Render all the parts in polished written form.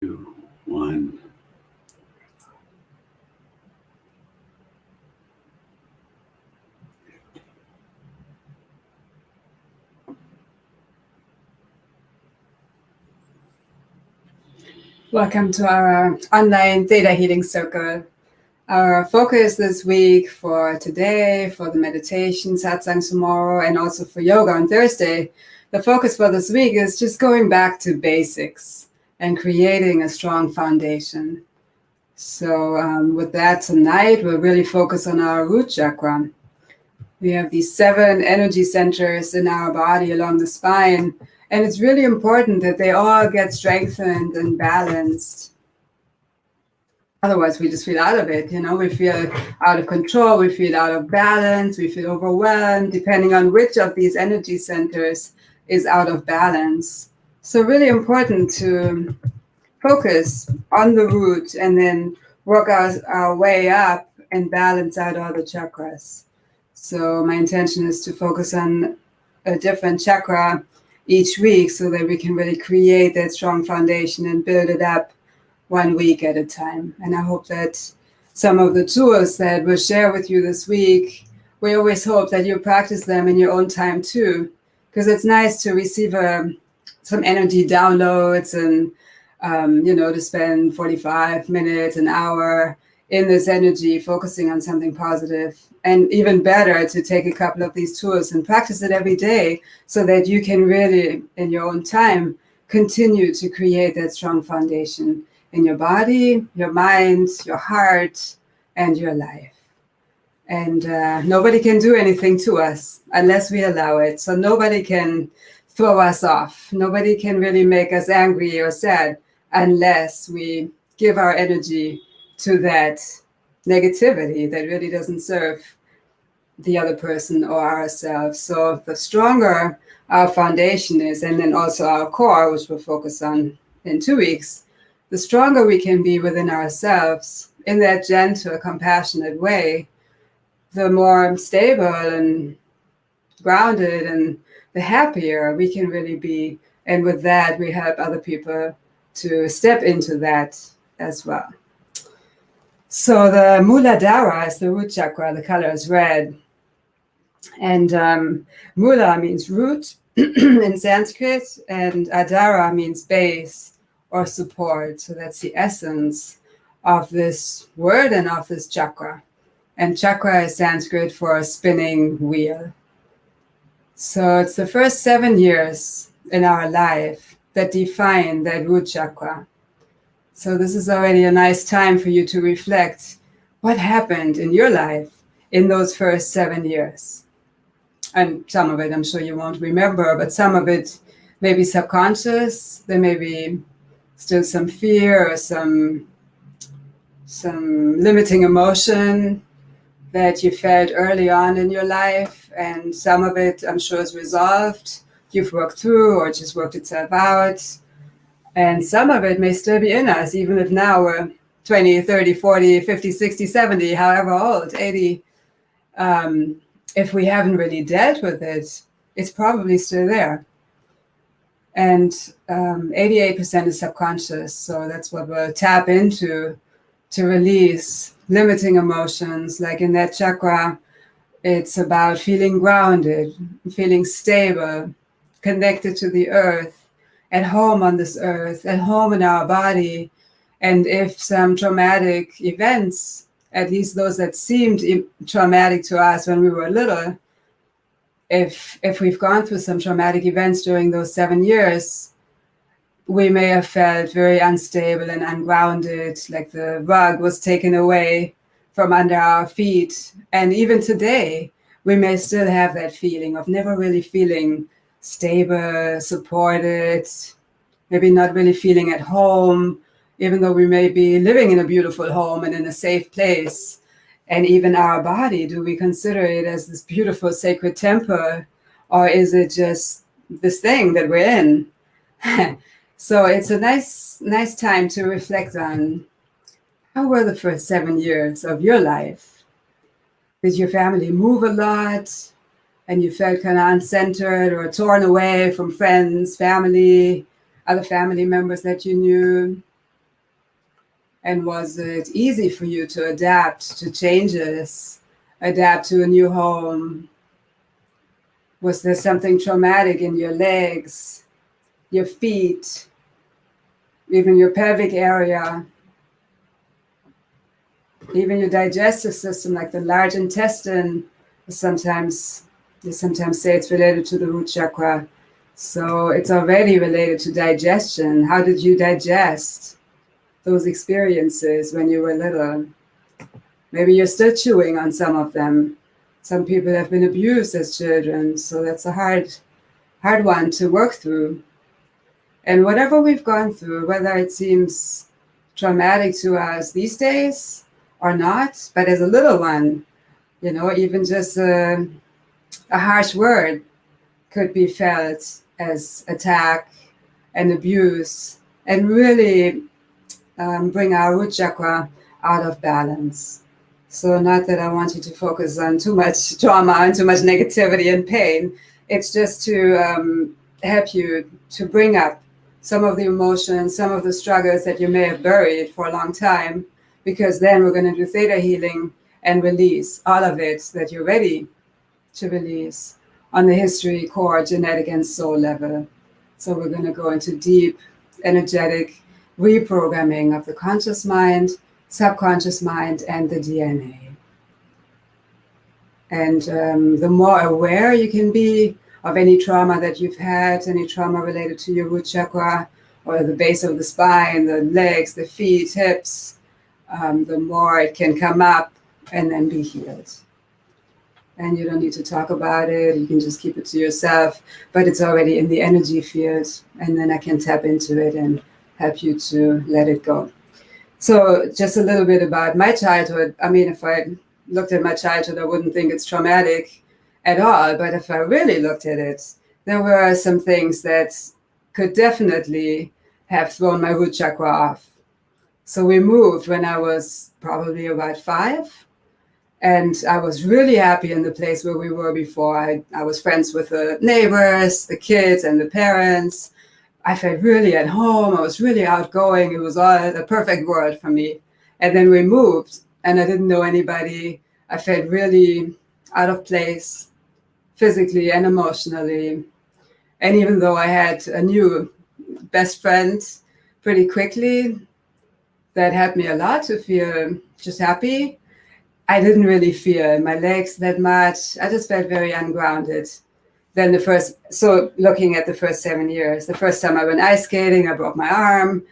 2, 1. Welcome to our online Theta Healing Circle. Our focus this week for today, for the meditation, satsang tomorrow, and also for yoga on Thursday, the focus for this week is just going back to basics and creating a strong foundation. So with that tonight, we'll really focus on our root chakra. We have these 7 energy centers in our body along the spine, and it's really important that they all get strengthened and balanced. Otherwise, we just feel out of it. We feel out of control, we feel out of balance, we feel overwhelmed, depending on which of these energy centers is out of balance. So really important to focus on the root and then work our way up and balance out all the chakras. So my intention is to focus on a different chakra each week so that we can really create that strong foundation and build it up 1 week at a time. And I hope that some of the tools that we'll share with you this week, we always hope that you practice them in your own time too, because it's nice to receive some energy downloads and to spend 45 minutes, an hour in this energy, focusing on something positive. And even better to take a couple of these tools and practice it every day so that you can really, in your own time, continue to create that strong foundation in your body, your mind, your heart, and your life. And nobody can do anything to us unless we allow it. So nobody can throw us off. Nobody can really make us angry or sad unless we give our energy to that negativity that really doesn't serve the other person or ourselves. So the stronger our foundation is, and then also our core, which we'll focus on in 2 weeks, the stronger we can be within ourselves in that gentle, compassionate way, the more stable and grounded and the happier we can really be. And with that, we help other people to step into that as well. So the Muladhara is the root chakra. The color is red. And Mula means root in Sanskrit, and Adhara means base or support. So that's the essence of this word and of this chakra. And chakra is Sanskrit for a spinning wheel. So it's the first 7 years in our life that define that root chakra. So this is already a nice time for you to reflect what happened in your life in those first 7 years. And some of it, I'm sure you won't remember, but some of it may be subconscious. There may be still some fear or some limiting emotion that you felt early on in your life. And some of it, I'm sure, is resolved. You've worked through or just worked itself out. And some of it may still be in us, even if now we're 20, 30, 40, 50, 60, 70, however old, 80. If we haven't really dealt with it, it's probably still there. And 88% is subconscious. So that's what we'll tap into to release limiting emotions. Like in that chakra, it's about feeling grounded, feeling stable, connected to the earth, at home on this earth, at home in our body. And if some traumatic events, at least those that seemed traumatic to us when we were little, if we've gone through some traumatic events during those 7 years, we may have felt very unstable and ungrounded, like the rug was taken away from under our feet. And even today, we may still have that feeling of never really feeling stable, supported, maybe not really feeling at home, even though we may be living in a beautiful home and in a safe place. And even our body, do we consider it as this beautiful sacred temple, or is it just this thing that we're in? So it's a nice time to reflect on how were the first 7 years of your life? Did your family move a lot and you felt kind of uncentered or torn away from friends, family, other family members that you knew? And was it easy for you to adapt to changes, adapt to a new home? Was there something traumatic in your legs, your feet, even your pelvic area, even your digestive system, like the large intestine? Sometimes they sometimes say it's related to the root chakra. So it's already related to digestion. How did you digest those experiences when you were little? Maybe you're still chewing on some of them. Some people have been abused as children, so that's a hard one to work through. And whatever we've gone through, whether it seems traumatic to us these days or not, but as a little one, even just a harsh word could be felt as attack and abuse, and really bring our root chakra out of balance. So not that I want you to focus on too much trauma and too much negativity and pain. It's just to help you to bring up some of the emotions, some of the struggles that you may have buried for a long time, because then we're going to do theta healing and release all of it that you're ready to release on the history, core, genetic, and soul level. So we're going to go into deep, energetic reprogramming of the conscious mind, subconscious mind, and the DNA. And the more aware you can be of any trauma that you've had, any trauma related to your root chakra, or the base of the spine, the legs, the feet, hips, the more it can come up and then be healed. And you don't need to talk about it. You can just keep it to yourself, but it's already in the energy field. And then I can tap into it and help you to let it go. So just a little bit about my childhood. I mean, if I looked at my childhood, I wouldn't think it's traumatic at all. But if I really looked at it, there were some things that could definitely have thrown my root chakra off. So we moved when I was probably about 5. And I was really happy in the place where we were before. I was friends with the neighbors, the kids, and the parents. I felt really at home. I was really outgoing. It was all the perfect world for me. And then we moved, and I didn't know anybody. I felt really out of place, physically and emotionally. And even though I had a new best friend pretty quickly, that helped me a lot to feel just happy, I didn't really feel my legs that much. I just felt very ungrounded. Then looking at the first 7 years, the first time I went ice skating, I broke my arm.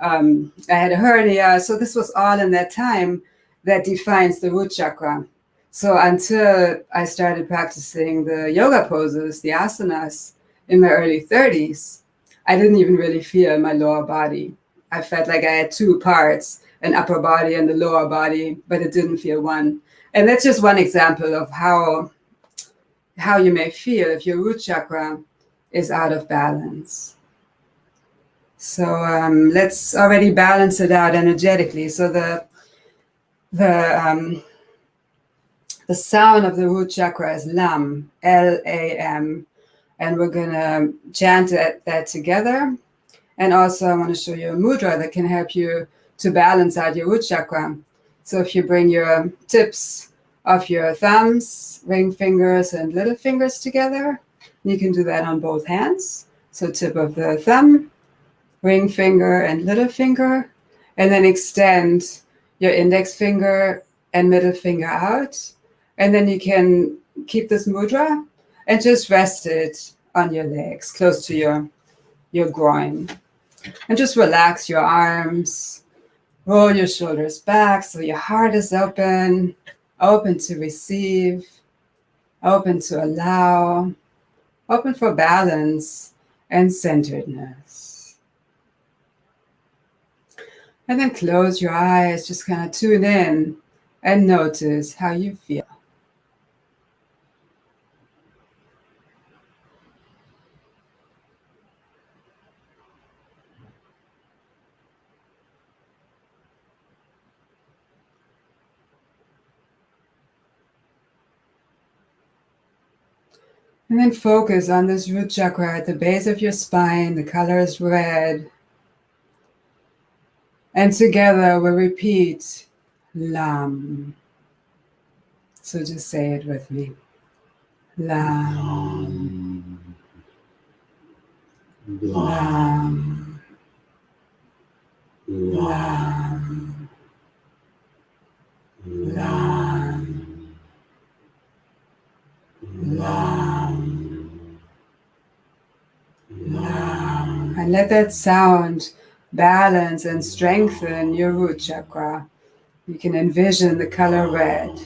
I had a hernia. So this was all in that time that defines the root chakra. So until I started practicing the yoga poses, the asanas, in my early 30s, I didn't even really feel my lower body. I felt like I had 2 parts, an upper body and the lower body, but it didn't feel one. And that's just one example of how you may feel if your root chakra is out of balance. So let's already balance it out energetically. So the sound of the root chakra is Lam, Lam, and we're gonna chant that together. And also I want to show you a mudra that can help you to balance out your root chakra. So if you bring your tips of your thumbs, ring fingers, and little fingers together, you can do that on both hands. So tip of the thumb, ring finger, and little finger, and then extend your index finger and middle finger out. And then you can keep this mudra and just rest it on your legs, close to your groin. And just relax your arms, roll your shoulders back so your heart is open to receive, open to allow, open for balance and centeredness. And then close your eyes, just kind of tune in and notice how you feel. And then focus on this root chakra at the base of your spine. The color is red. And together we'll repeat Lam. So just say it with me. Lam. Lam. Lam. Lam. Lam. Lam. And let that sound balance and strengthen your root chakra. You can envision the color red.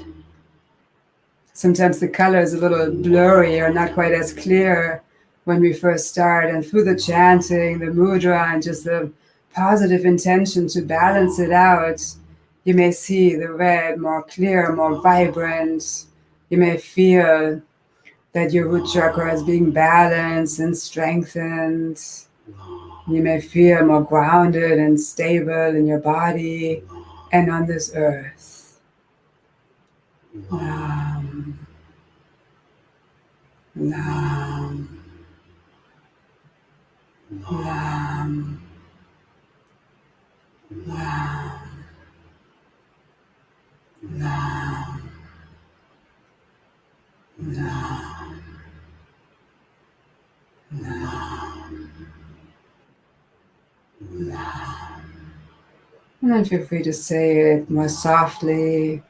Sometimes the color is a little blurry or not quite as clear when we first start, and through the chanting, the mudra, and just the positive intention to balance it out, you may see the red more clear, more vibrant. You may feel that your root chakra is being balanced and strengthened. You may feel more grounded and stable in your body and on this earth. Lam. Lam. Lam. Lam. Lam. Lam. Lam. Lam. And then feel free to say it more softly.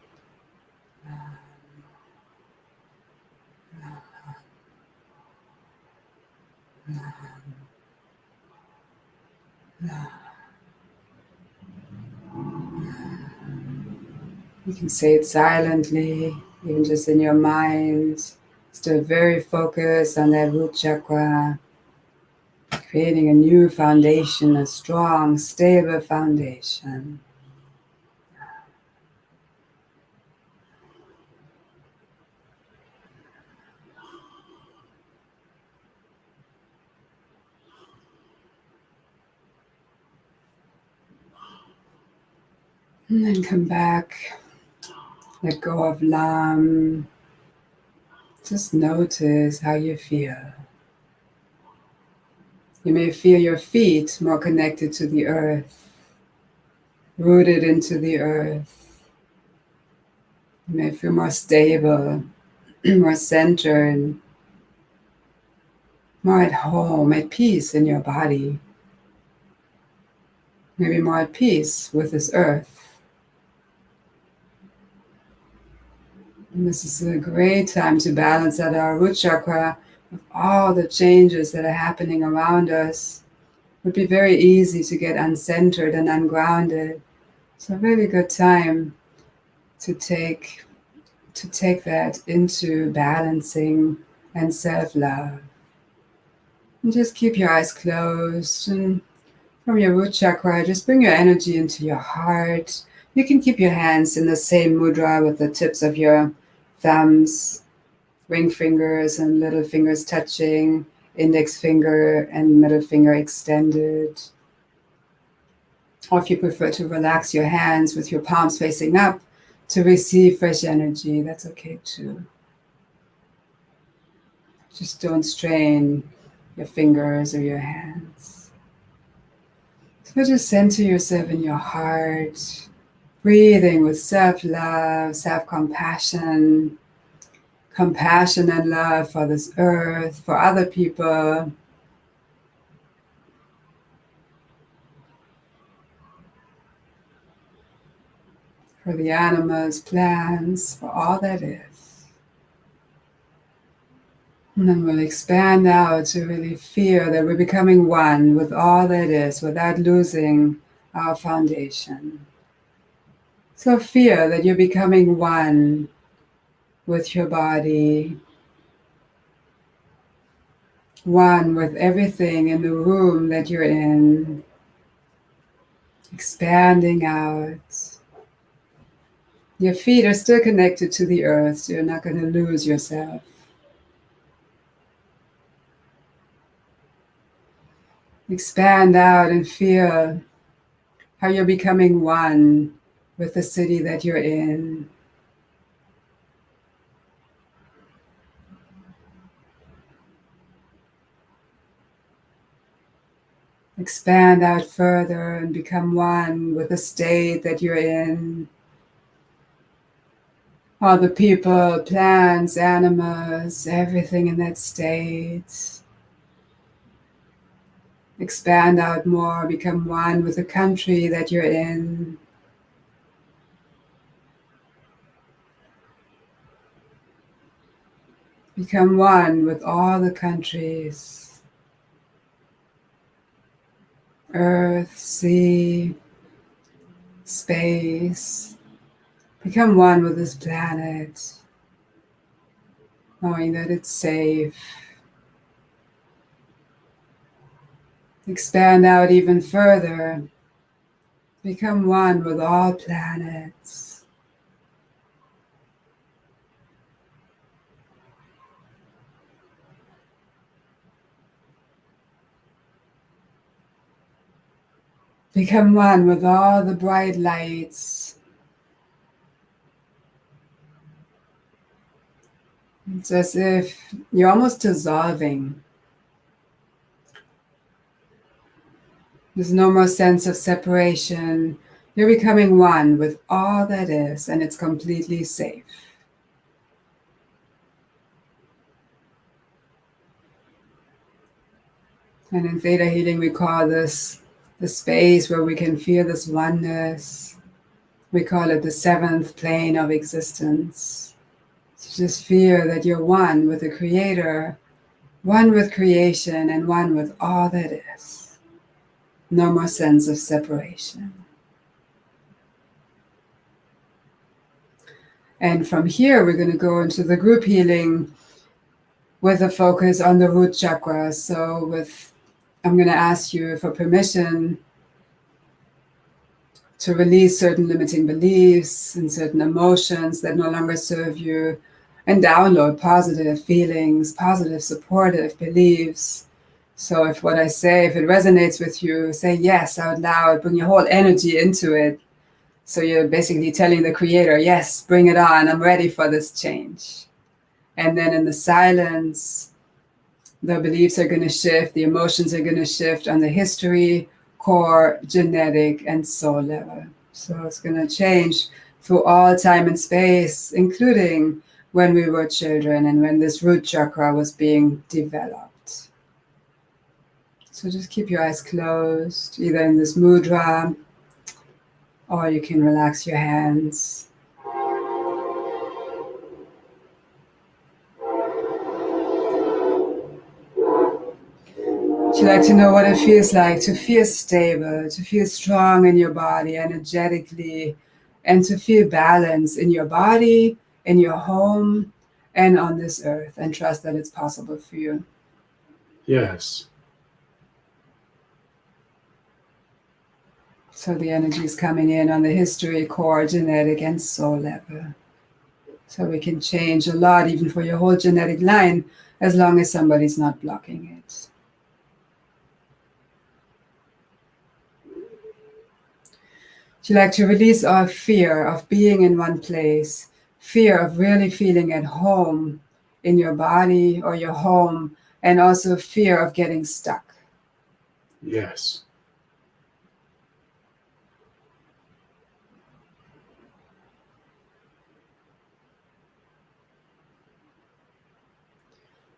You can say it silently, even just in your mind. Still very focused on that root chakra, creating a new foundation, a strong, stable foundation. And then come back, let go of Lam. Just notice how you feel. You may feel your feet more connected to the earth, rooted into the earth. You may feel more stable, more centered, more at home, at peace in your body. Maybe more at peace with this earth. And this is a great time to balance out our root chakra with all the changes that are happening around us. It would be very easy to get uncentered and ungrounded. So a really good time to take that into balancing and self-love. And just keep your eyes closed, and from your root chakra, just bring your energy into your heart. You can keep your hands in the same mudra with the tips of your thumbs, ring fingers and little fingers touching, index finger and middle finger extended. Or if you prefer to relax your hands with your palms facing up to receive fresh energy, that's okay too. Just don't strain your fingers or your hands. So just center yourself in your heart, breathing with self-love, self-compassion, compassion and love for this earth, for other people. For the animals, plants, for all that is. And then we'll expand out to really feel that we're becoming one with all that is without losing our foundation. So feel that you're becoming one with your body, one with everything in the room that you're in, expanding out. Your feet are still connected to the earth, so you're not going to lose yourself. Expand out and feel how you're becoming one with the city that you're in. Expand out further and become one with the state that you're in. All the people, plants, animals, everything in that state. Expand out more, become one with the country that you're in. Become one with all the countries. Earth, sea, space. Become one with this planet, knowing that it's safe. Expand out even further. Become one with all planets. Become one with all the bright lights. It's as if you're almost dissolving. There's no more sense of separation. You're becoming one with all that is, and it's completely safe. And in Theta Healing, we call this the space where we can feel this oneness. We call it the seventh plane of existence. So just feel that you're one with the Creator, one with creation, and one with all that is. No more sense of separation. And from here, we're going to go into the group healing with a focus on the root chakra. So I'm going to ask you for permission to release certain limiting beliefs and certain emotions that no longer serve you, and download positive feelings, positive supportive beliefs. So if what I say, if it resonates with you, say yes out loud, bring your whole energy into it. So you're basically telling the Creator, yes, bring it on, I'm ready for this change. And then in the silence, the beliefs are going to shift, the emotions are going to shift on the history, core, genetic, and soul level. So it's going to change through all time and space, including when we were children and when this root chakra was being developed. So just keep your eyes closed, either in this mudra, or you can relax your hands. Would you like to know what it feels like to feel stable, to feel strong in your body energetically, and to feel balance in your body, in your home, and on this earth, and trust that it's possible for you? Yes. So the energy is coming in on the history, core, genetic, and soul level. So we can change a lot, even for your whole genetic line, as long as somebody's not blocking it. Would you like to release all fear of being in one place, fear of really feeling at home in your body or your home, and also fear of getting stuck? Yes.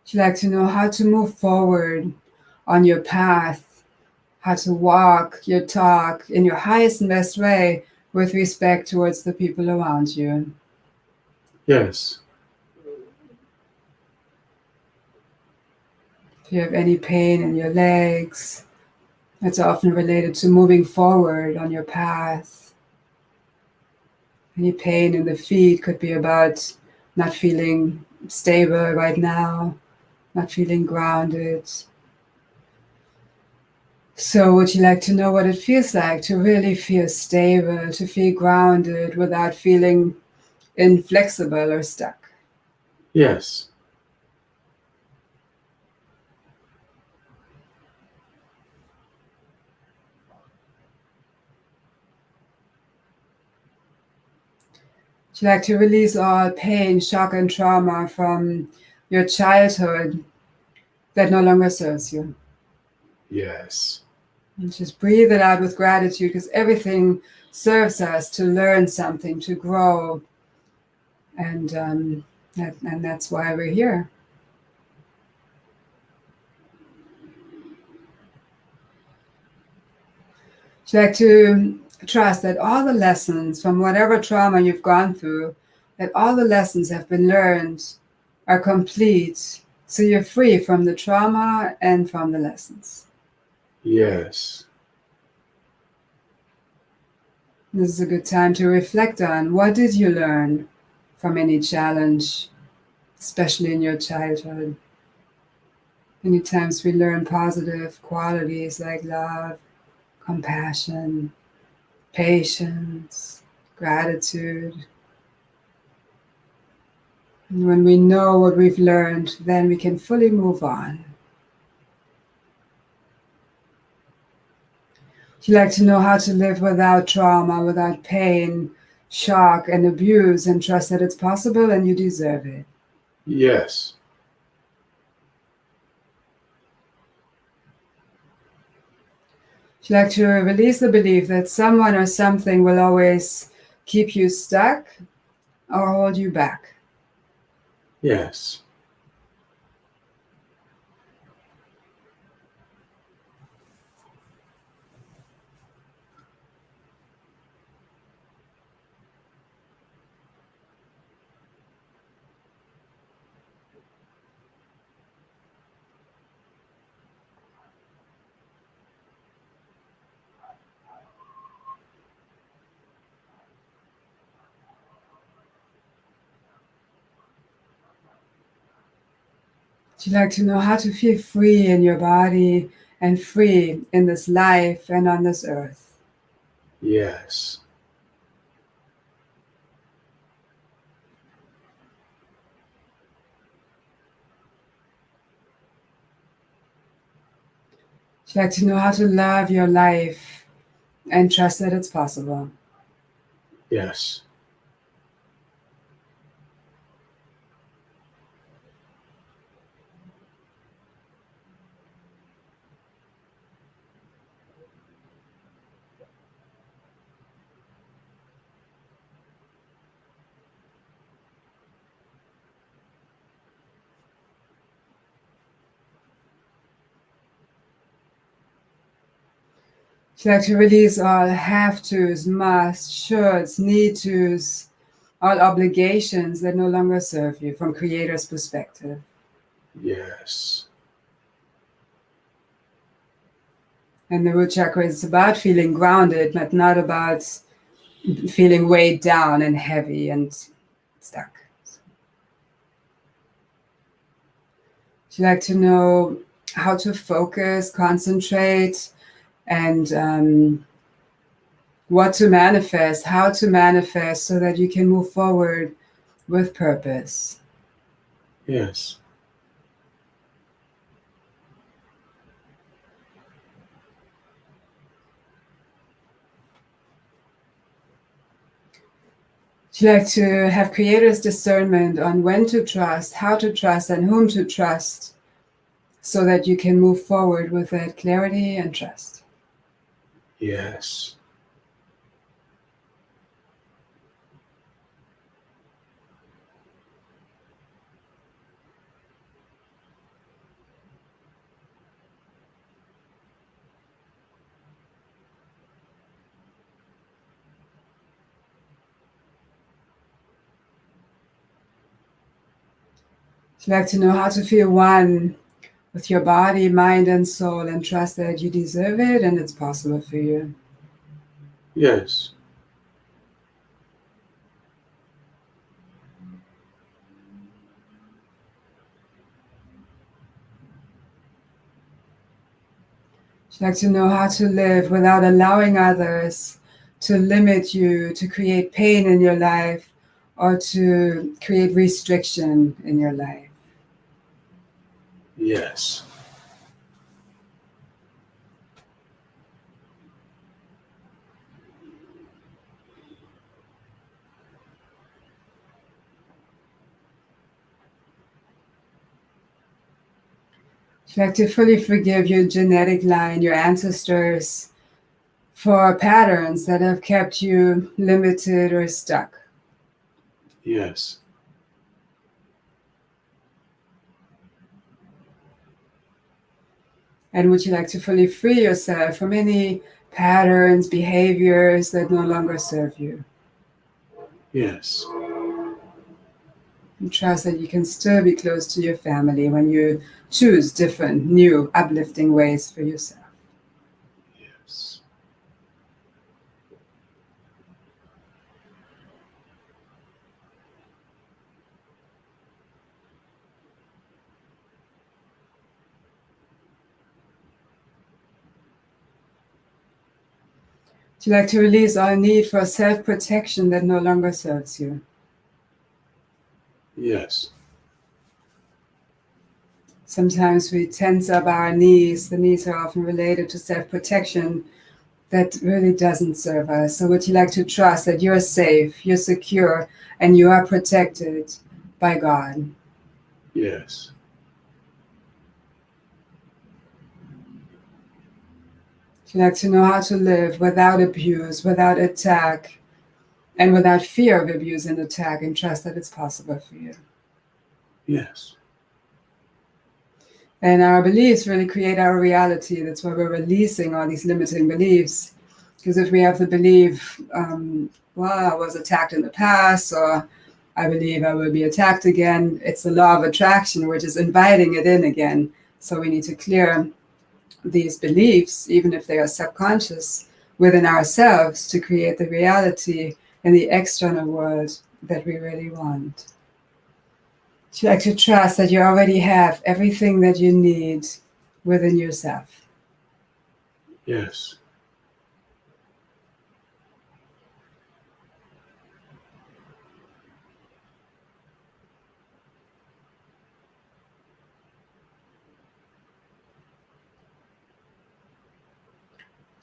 Would you like to know how to move forward on your path, how to walk your talk in your highest and best way with respect towards the people around you? Yes. If you have any pain in your legs, it's often related to moving forward on your path. Any pain in the feet could be about not feeling stable right now, not feeling grounded. So would you like to know what it feels like to really feel stable, to feel grounded without feeling inflexible or stuck? Yes. Would you like to release all pain, shock, and trauma from your childhood that no longer serves you? Yes. And just breathe it out with gratitude, because everything serves us to learn something, to grow. And that's why we're here. So like to trust that all the lessons from whatever trauma you've gone through, that all the lessons have been learned, are complete. So you're free from the trauma and from the lessons. Yes. This is a good time to reflect on, what did you learn from any challenge, especially in your childhood? Many times we learn positive qualities like love, compassion, patience, gratitude. And when we know what we've learned, then we can fully move on. If you like to know how to live without trauma, without pain, shock, and abuse, and trust that it's possible and you deserve it. Yes. If you like to release the belief that someone or something will always keep you stuck or hold you back. Yes. If you like to know how to feel free in your body and free in this life and on this earth. Yes. If you like to know how to love your life and trust that it's possible. Yes. If you like to release all have tos, must, shoulds, need tos, all obligations that no longer serve you from Creator's perspective. Yes. And the root chakra is about feeling grounded, but not about feeling weighed down and heavy and stuck. If you like to know how to focus, concentrate, and what to manifest, how to manifest so that you can move forward with purpose. Yes. If you like to have Creator's discernment on when to trust, how to trust, and whom to trust, so that you can move forward with that clarity and trust. Yes. If you like to know how to feel one with your body, mind, and soul, and trust that you deserve it and it's possible for you. Yes. If you like to know how to live without allowing others to limit you, to create pain in your life, or to create restriction in your life. Yes. If Would you like to fully forgive your genetic line, your ancestors, for patterns that have kept you limited or stuck? Yes. And would you like to fully free yourself from any patterns, behaviors that no longer serve you? Yes. And trust that you can still be close to your family when you choose different, new, uplifting ways for yourself. Yes. Would you like to release all need for self-protection that no longer serves you? Yes. Sometimes we tense up our knees. The knees are often related to self-protection that really doesn't serve us. So would you like to trust that you're safe, you're secure, and you are protected by God? Yes. Would you like to know how to live without abuse, without attack, and without fear of abuse and attack, and trust that it's possible for you? Yes. And our beliefs really create our reality. That's why we're releasing all these limiting beliefs. Because if we have the belief, well, I was attacked in the past, or I believe I will be attacked again, it's the law of attraction. We're just inviting it in again. So we need to clear these beliefs, even if they are subconscious, within ourselves to create the reality in the external world that we really want. You like to trust that you already have everything that you need within yourself. Yes.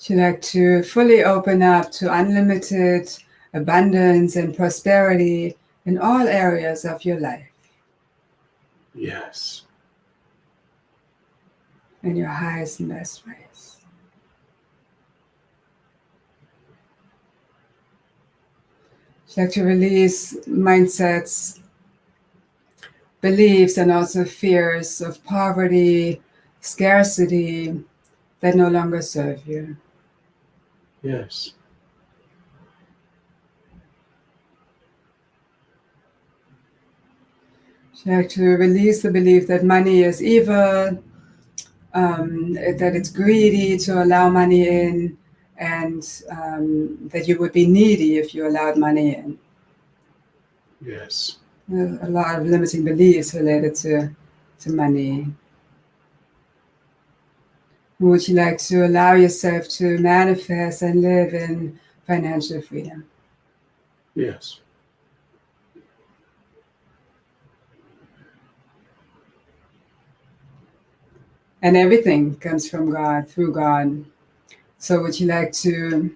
You like to fully open up to unlimited abundance and prosperity in all areas of your life, Yes. in your highest and best ways. You like to release mindsets, beliefs, and also fears of poverty, scarcity that no longer serve you. Yes. You like to release the belief that money is evil, that it's greedy to allow money in, and that you would be needy if you allowed money in. Yes. A lot of limiting beliefs related to money. Would you like to allow yourself to manifest and live in financial freedom? Yes. And everything comes from God, through God. So would you like to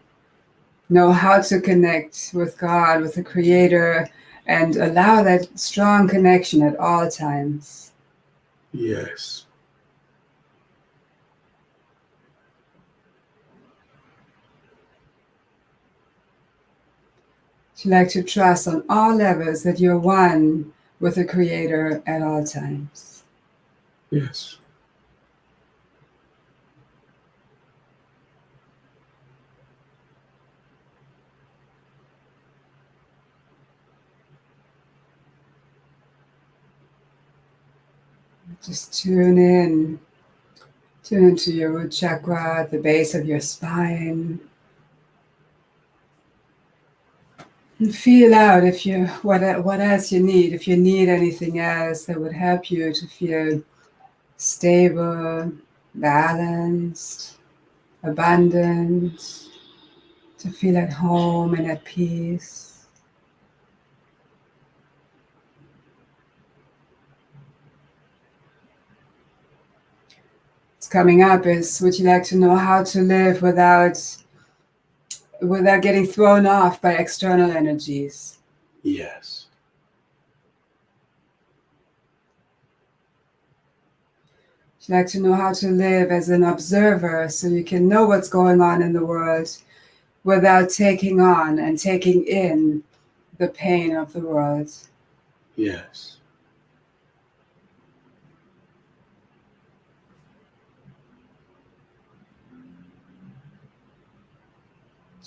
know how to connect with God, with the Creator, and allow that strong connection at all times? Yes. You like to trust on all levels that you're one with the Creator at all times. Yes. Just tune into your root chakra at the base of your spine. And feel out if you what else you need. If you need anything else that would help you to feel stable, balanced, abundant, to feel at home and at peace. What's coming up is, would you like to know how to live without getting thrown off by external energies? You like to know how to live as an observer so you can know what's going on in the world without taking on and taking in the pain of the world. Yes.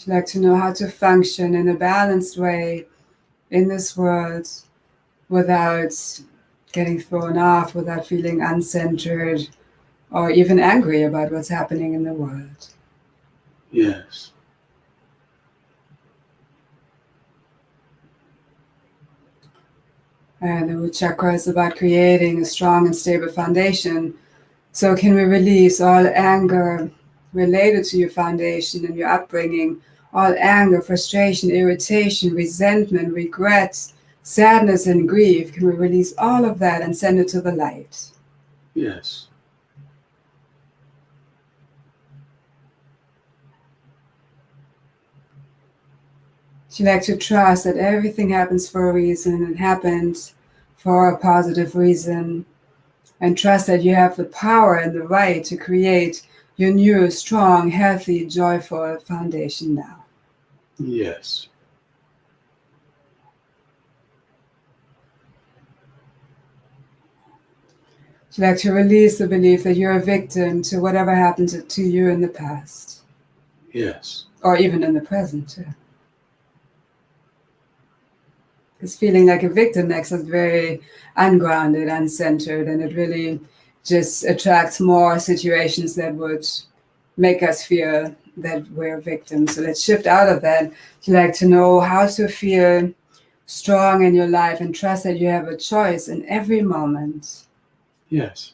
You like to know how to function in a balanced way in this world without getting thrown off, without feeling uncentered or even angry about what's happening in the world. Yes. And the root chakra is about creating a strong and stable foundation. So can we release all anger related to your foundation and your upbringing, all anger, frustration, irritation, resentment, regret, sadness, and grief? Can we release all of that and send it to the light? Yes. You like to trust that everything happens for a reason and happens for a positive reason, and trust that you have the power and the right to create your new, strong, healthy, joyful foundation now. Yes. You like to release the belief that you're a victim to whatever happened to you in the past, Yes. or even in the present too. Because feeling like a victim makes us very ungrounded, uncentered, and it really just attracts more situations that would make us feel that we're victims. So let's shift out of that. You like to know how to feel strong in your life and trust that you have a choice in every moment. Yes.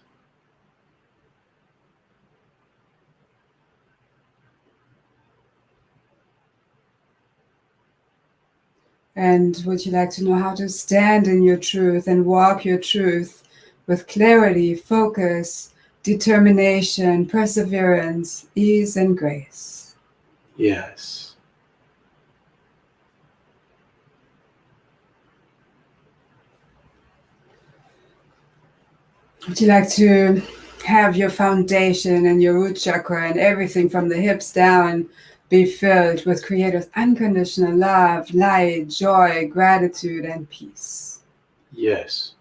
And would you like to know how to stand in your truth and walk your truth with clarity, focus, determination, perseverance, ease, and grace? Yes. Would you like to have your foundation and your root chakra and everything from the hips down be filled with Creator's unconditional love, light, joy, gratitude, and peace? Yes.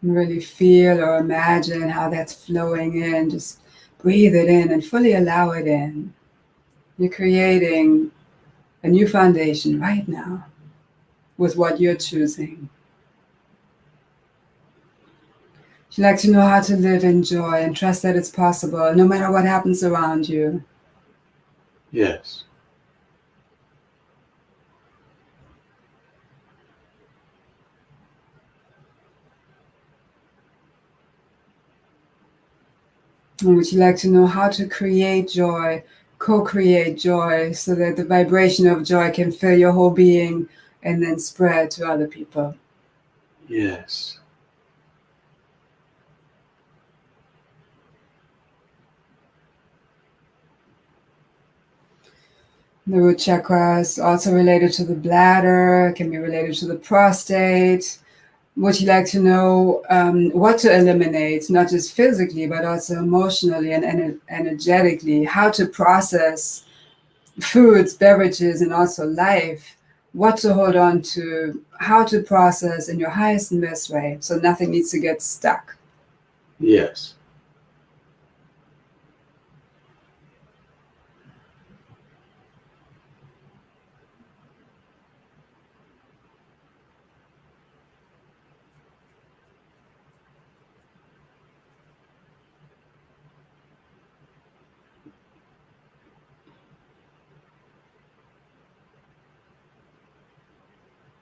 And really feel or imagine how that's flowing in. Just breathe it in and fully allow it in. You're creating a new foundation right now with what you're choosing. You like to know how to live in joy and trust that it's possible no matter what happens around you. Yes. And would you like to know how to create joy, co-create joy, so that the vibration of joy can fill your whole being and then spread to other people? Yes. The root chakra is also related to the bladder, can be related to the prostate. Would you like to know what to eliminate, not just physically, but also emotionally and energetically, how to process foods, beverages, and also life, what to hold on to, how to process in your highest and best way, so nothing needs to get stuck. Yes.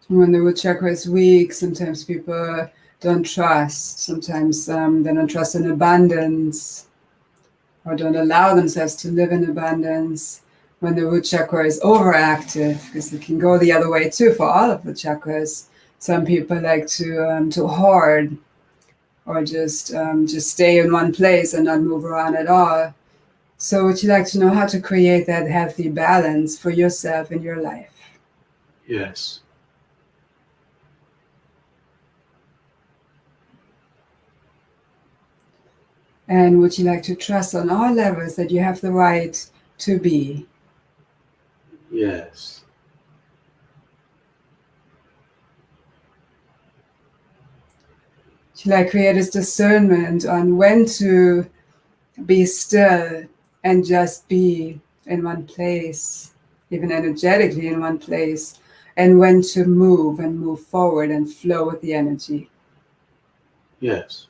When the root chakra is weak, sometimes people don't trust. Sometimes they don't trust in abundance or don't allow themselves to live in abundance. When the root chakra is overactive, because it can go the other way too for all of the chakras. Some people like to hoard or just stay in one place and not move around at all. So would you like to know how to create that healthy balance for yourself in your life? Yes. And would you like to trust on all levels that you have the right to be? Yes. Would you like creator's discernment on when to be still and just be in one place, even energetically in one place, and when to move and move forward and flow with the energy? Yes.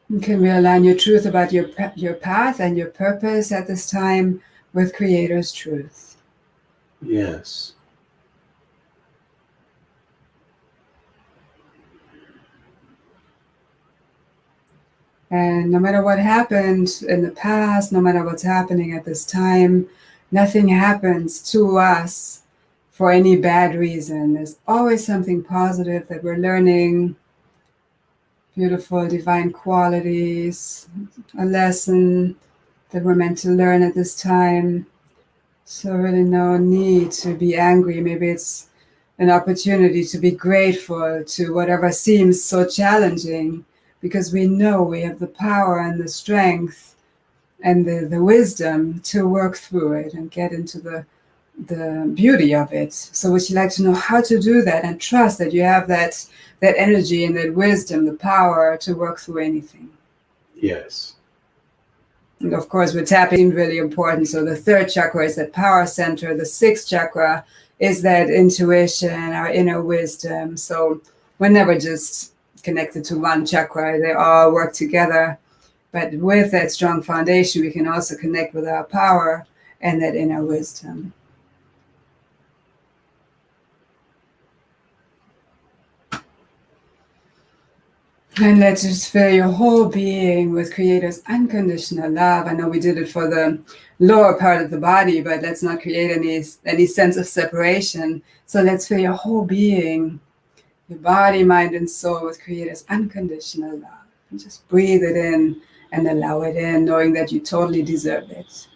And can we align your truth about your path and your purpose at this time with creator's truth? Yes. And no matter what happened in the past, no matter what's happening at this time, nothing happens to us for any bad reason. There's always something positive that we're learning, beautiful divine qualities, a lesson that we're meant to learn at this time. So really no need to be angry. Maybe it's an opportunity to be grateful to whatever seems so challenging, because we know we have the power and the strength and the wisdom to work through it and get into the beauty of it. So would you like to know how to do that and trust that you have that energy and that wisdom, the power to work through anything? Yes. And of course, we're tapping really important. So the third chakra is that power center. The sixth chakra is that intuition, our inner wisdom. So we're never just connected to one chakra. They all work together. But with that strong foundation, we can also connect with our power and that inner wisdom. And let's just fill your whole being with creator's unconditional love. I know we did it for the lower part of the body, but let's not create any sense of separation. So let's fill your whole being, your body, mind, and soul with creator's unconditional love. And just breathe it in and allow it in, knowing that you totally deserve it.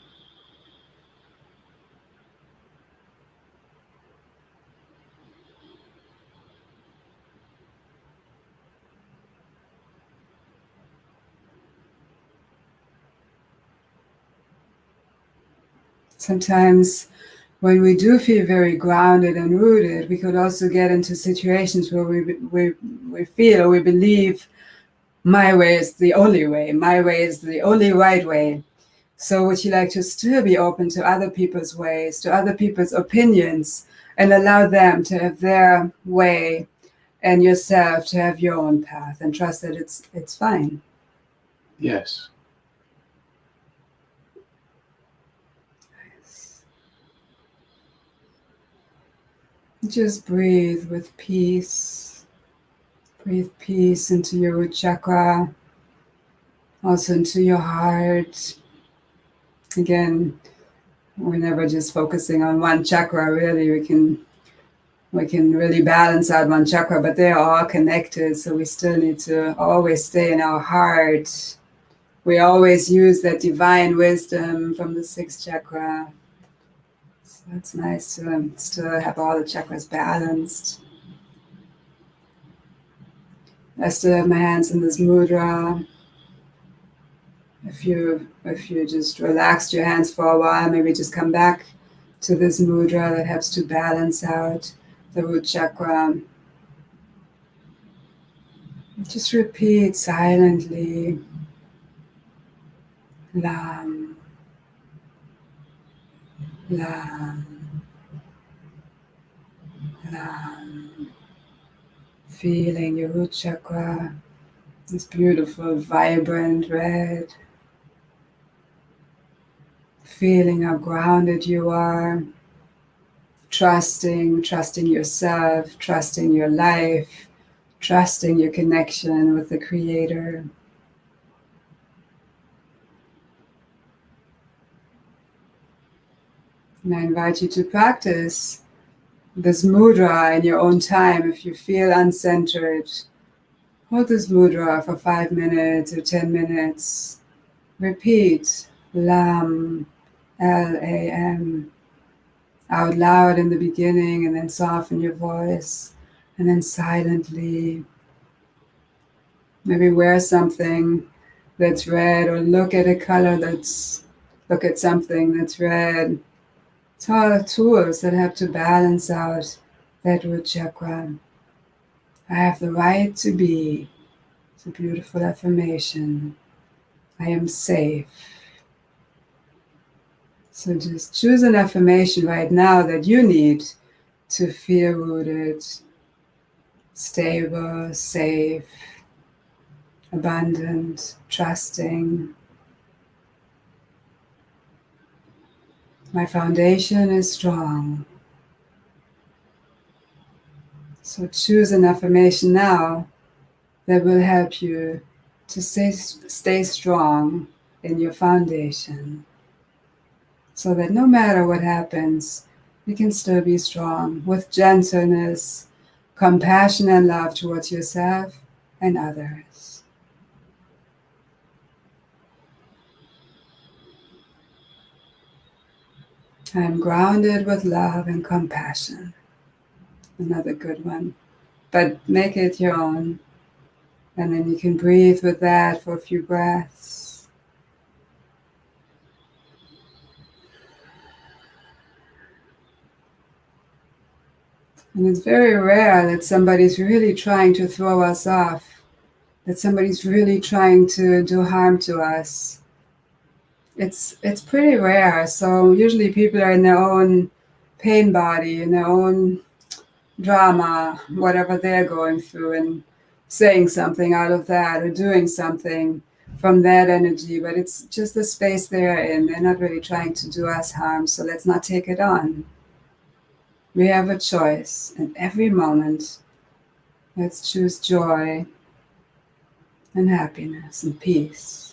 Sometimes when we do feel very grounded and rooted, we could also get into situations where we feel or we believe my way is the only way, my way is the only right way. So would you like to still be open to other people's ways, to other people's opinions, and allow them to have their way and yourself to have your own path, and trust that it's fine? Yes. Just breathe with peace. Breathe peace into your root chakra, also into your heart. Again, we're never just focusing on one chakra, really. We can really balance out one chakra, but they're all connected, so we still need to always stay in our heart. We always use that divine wisdom from the sixth chakra. So it's nice to still have all the chakras balanced. I still have my hands in this mudra. If you just relaxed your hands for a while, maybe just come back to this mudra that helps to balance out the root chakra. Just repeat silently. Lam, lam, lam. Feeling your root chakra, this beautiful, vibrant red. Feeling how grounded you are. Trusting yourself, trusting your life, trusting your connection with the Creator. And I invite you to practice this mudra in your own time. If you feel uncentered, hold this mudra for 5 minutes or 10 minutes. Repeat Lam, LAM, out loud in the beginning, and then soften your voice, and then silently maybe wear something that's red, or look at a color look at something that's red. It's all tools that have to balance out that root chakra. I have the right to be. It's a beautiful affirmation. I am safe. So just choose an affirmation right now that you need to feel rooted, stable, safe, abundant, trusting. My foundation is strong. So choose an affirmation now that will help you to stay strong in your foundation, so that no matter what happens, you can still be strong with gentleness, compassion, and love towards yourself and others. I am grounded with love and compassion. Another good one. But make it your own. And then you can breathe with that for a few breaths. And it's very rare that somebody's really trying to throw us off, that somebody's really trying to do harm to us. It's pretty rare. So usually people are in their own pain body, in their own drama, whatever they're going through, and saying something out of that or doing something from that energy. But it's just the space they're in. They're not really trying to do us harm, so let's not take it on. We have a choice in every moment. Let's choose joy and happiness and peace.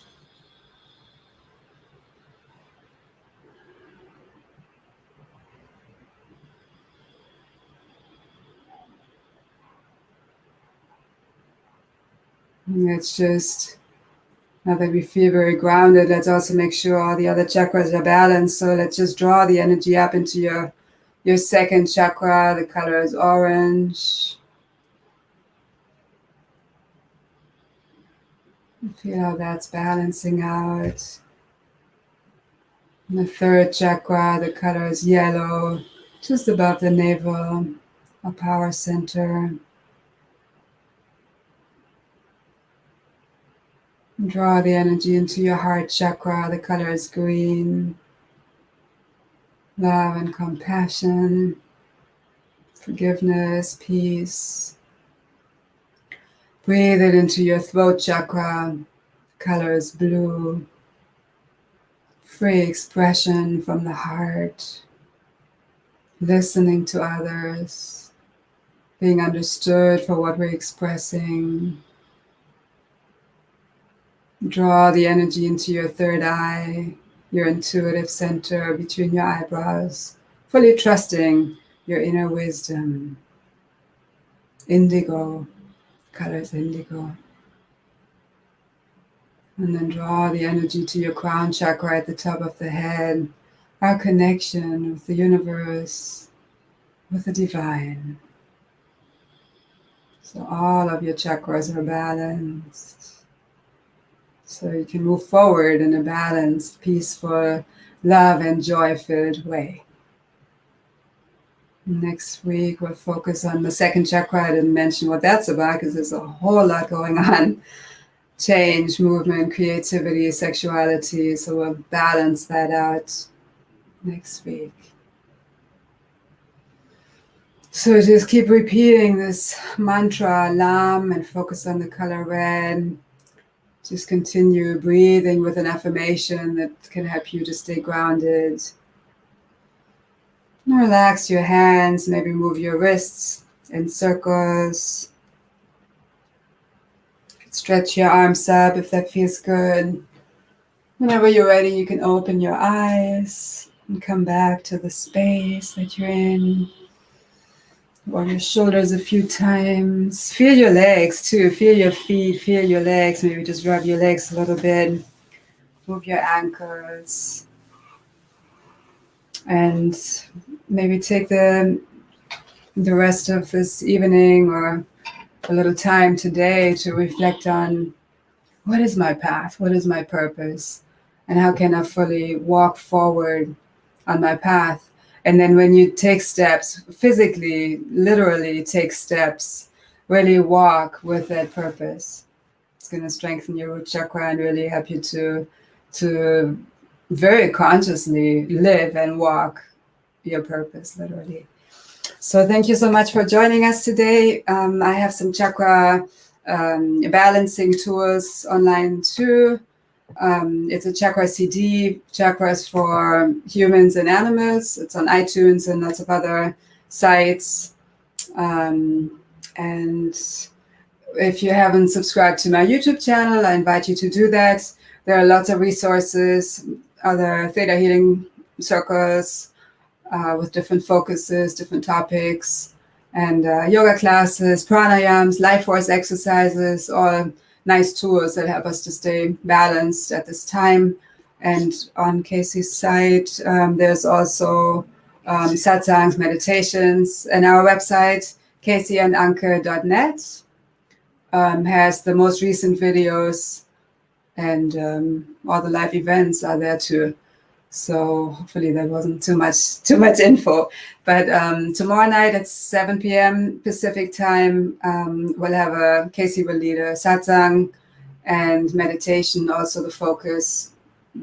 It's just, now that we feel very grounded, let's also make sure all the other chakras are balanced. So let's just draw the energy up into your second chakra. The color is orange. Feel how that's balancing out. And the third chakra, the color is yellow, just above the navel, a power center. Draw the energy into your heart chakra. The color is green. Love and compassion, forgiveness, peace. Breathe it into your throat chakra. The color is blue. Free expression from the heart. Listening to others. Being understood for what we're expressing. Draw the energy into your third eye, your intuitive center between your eyebrows, fully trusting your inner wisdom. Indigo, color is indigo. And then draw the energy to your crown chakra at the top of the head, our connection with the universe, with the divine. So all of your chakras are balanced. So you can move forward in a balanced, peaceful, love and joy-filled way. Next week, we'll focus on the second chakra. I didn't mention what that's about because there's a whole lot going on. Change, movement, creativity, sexuality. So we'll balance that out next week. So just keep repeating this mantra, Lam, and focus on the color red. Just continue breathing with an affirmation that can help you to stay grounded. And relax your hands, maybe move your wrists in circles. Stretch your arms up if that feels good. Whenever you're ready, you can open your eyes and come back to the space that you're in. Roll your shoulders a few times. Feel your legs too. Feel your feet, feel your legs. Maybe just rub your legs a little bit. Move your ankles. And maybe take the rest of this evening or a little time today to reflect on, what is my path? What is my purpose? And how can I fully walk forward on my path? And then when you take steps, physically, literally take steps, really walk with that purpose. It's going to strengthen your root chakra and really help you to very consciously live and walk your purpose, literally. So thank you so much for joining us today. I have some chakra balancing tools online too. It's a chakra CD, chakras for humans and animals. It's on iTunes and lots of other sites. And if you haven't subscribed to my YouTube channel, I invite you to do that. There are lots of resources, other theta healing circles with different focuses, different topics, and yoga classes, pranayams, life force exercises, all nice tools that help us to stay balanced at this time. And on Casey's site, there's also satsangs, meditations, and our website, caseyandunke.net, has the most recent videos, and all the live events are there too. So hopefully that wasn't too much info. But tomorrow night at 7 p.m. Pacific time, we'll have Casey will lead a satsang and meditation, also the focus,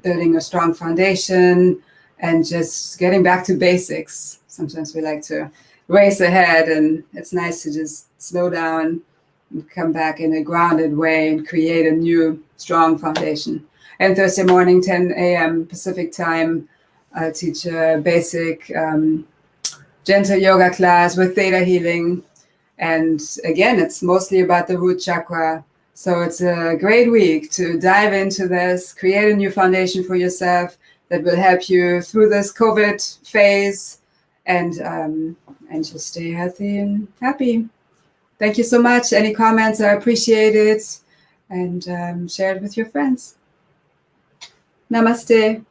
building a strong foundation and just getting back to basics. Sometimes we like to race ahead, and it's nice to just slow down and come back in a grounded way and create a new strong foundation. And Thursday morning, 10 a.m. Pacific time, I teach a basic gentle yoga class with theta healing. And again, it's mostly about the root chakra. So it's a great week to dive into this, create a new foundation for yourself that will help you through this COVID phase, and just stay healthy and happy. Thank you so much. Any comments are appreciated, and share it with your friends. Namaste.